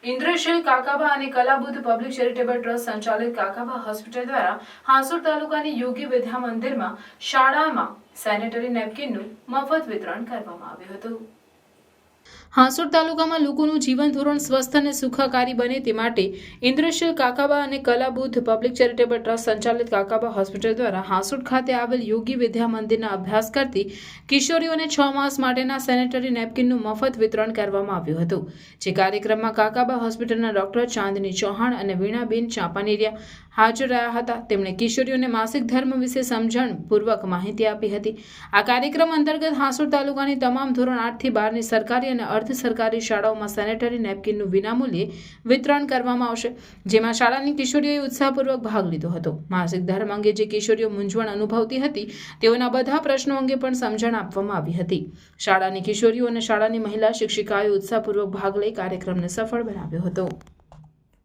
ઇન્દ્રશીલ કાકાબા અને કલાબુદ્ધ public charitable trust સંચાલિત Kakaba hospital દ્વારા હાંસોડ તાલુકાની યોગી વિદ્યા મંદિરમાં શાળામાં સેનેટરી નેપકિનનું મફત વિતરણ કરવામાં આવ્યું હતું। હાંસોડ તાલુકામાં લોકોનું જીવન ધોરણ સ્વસ્થ અને સુખાકારી બને તે માટે ઇન્દ્રશીલ કાકાબા અને કલાબુદ્ધ પબ્લિક ચેરિટેબલ ટ્રસ્ટ સંચાલિત કાકાબા હોસ્પિટલ દ્વારા હાંસોડ ખાતે આવેલ યોગી વિદ્યા મંદિરના અભ્યાસ કરતી કિશોરીઓને 6 માસ માટેના સેનેટરી નેપકિનનું મફત વિતરણ કરવામાં આવ્યું હતું। જે કાર્યક્રમમાં કાકાબા હોસ્પિટલના ડોક્ટર ચાંદની ચૌહાણ અને વીણાબેન ચાંપાનેરિયા હાજર રહ્યા હતા। તેમણે કિશોરીઓને માસિક ધર્મ વિશે સમજણપૂર્વક માહિતી આપી હતી। આ કાર્યક્રમ અંતર્ગત હાંસોડ તાલુકાની તમામ ધોરણ 8 થી 12 ની સરકારી અને અર્ધ સરકારી શાળાઓમાં સેનેટરી નેપકિનનું વિનામૂલ્યે વિતરણ કરવામાં આવશે, જેમાં શાળાની કિશોરીઓએ ઉત્સાહપૂર્વક ભાગ લીધો હતો। માસિક ધર્મ અંગે જે કિશોરીઓ મૂંઝવણ અનુભવતી હતી તેઓના બધા પ્રશ્નો અંગે પણ સમજણ આપવામાં આવી હતી। શાળાની કિશોરીઓ અને શાળાની મહિલા શિક્ષિકાઓએ ઉત્સાહપૂર્વક ભાગ લઈ કાર્યક્રમને સફળ બનાવ્યો હતો।